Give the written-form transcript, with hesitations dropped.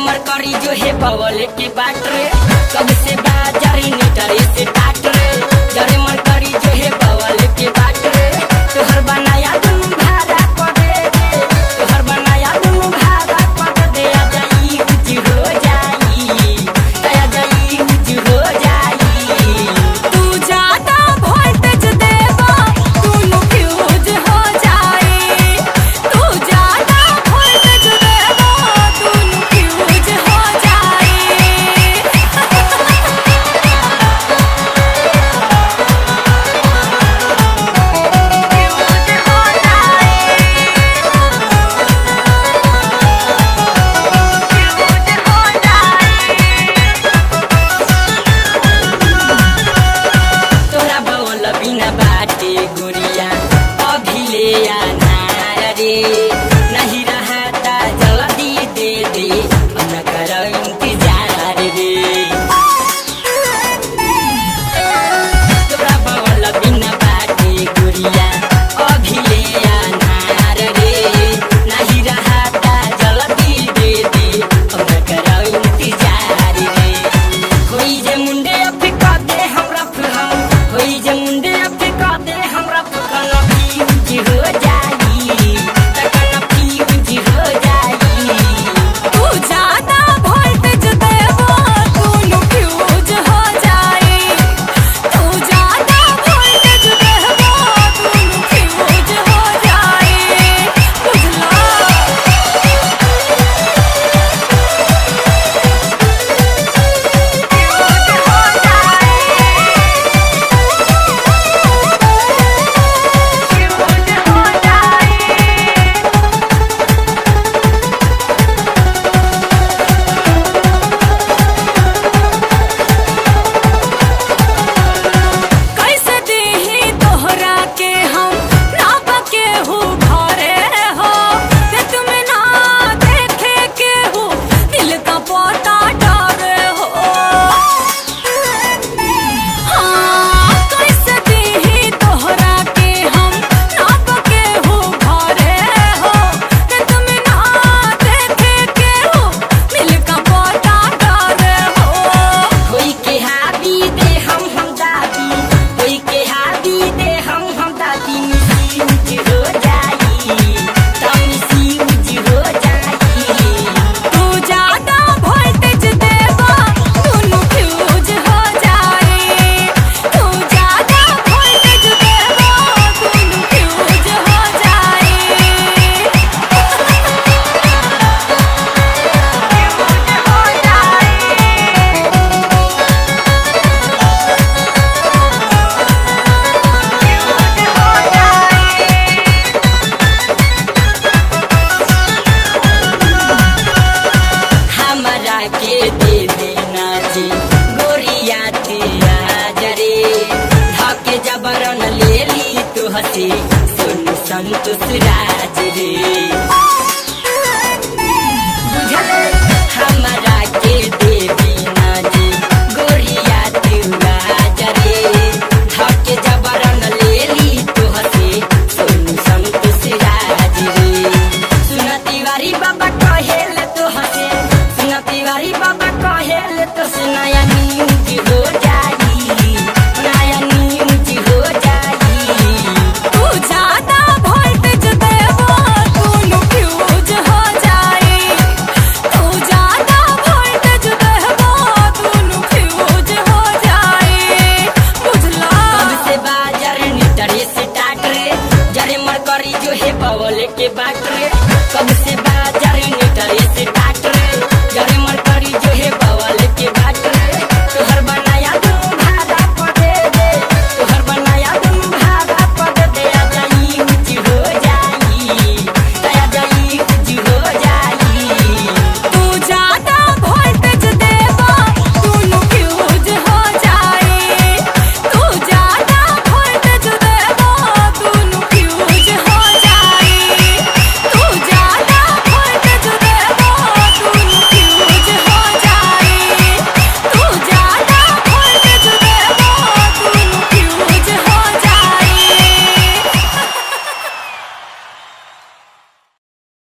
बवल के बाट रे कब से बाजारी नीटरे से टाट रे जरे मन करी जो है बवल के बाट रे तोहर बनाया तुम भाड़ा कर दे तोहर बनाया तुम भाड़ा कर दे आ जाई कुछ हो जाई आ जाई कुछ हो जाई तू ज्यादा वोल्टेज देवा तू फ्यूज हो जाए तू ज्यादा वोल्टेज देवा तू फ्यूज हो जाए तोरा बवल बिना बाटे गुड़िया अभी ले अनार रे नहीं रहता जल्दी दे दे न करो इंतजार रे तोरा बवल बिना बाटे गुड़िया अभी ले अनार रे नहीं रहता जल्दी दे दे न करो इंतजार रे कोई जे मुंडे अभी का दे हमरा हम होई जे मुंडे अभी का दे हमरा फकन फ्यूज हो जाई तकन फ्यूज हो जाई तू ज्यादा वोल्टेज देवा तू फ्यूज हो जाए तू ज्यादा वोल्टेज देवा तू फ्यूज हो जाए बुझला कैसे दीही तोहरा के हम नाप के हूँ भरे हो ते तुम ना देखे के हूँ दिल का पोता डरे हो हाँ कैसे दीही तोहरा के हम नाप के हूँ भरे हो ते तुम ना देखे के हूँ दिल का पोता डरे हो कोई के हादी दे हम दादी कोई के हादी दे हम दादी मिसी हो जाई तम मिसी हो जाई तू ज्यादा वोल्टेज देवा तू फ्यूज हो जाए तू ज्यादा वोल्टेज देवा तू फ्यूज हो जाए हमरा के दे देना जी गोरिया तेरा जरे धके जबरन ले ली तू हसी सुन संतोष राज रे बुझल हमरा के दे देना जी गोरिया तेरा जरे धके जबरन ले ली तू हसी सुन संतोष राज रे सुन तिवारी बाबा कहेले तो हसे सुन तिवारी बाबा कहेले तो से नया न्यूज हो जाई नया न्यूज हो जाई तू ज्यादा वोल्टेज देवा तू फ्यूज हो जाए तू ज्यादा वोल्टेज देवा तू फ्यूज हो जाए बुझला कब से बाजार नीटरे से टाट रे जरे मर करी जो है बवल के बाट रे कब से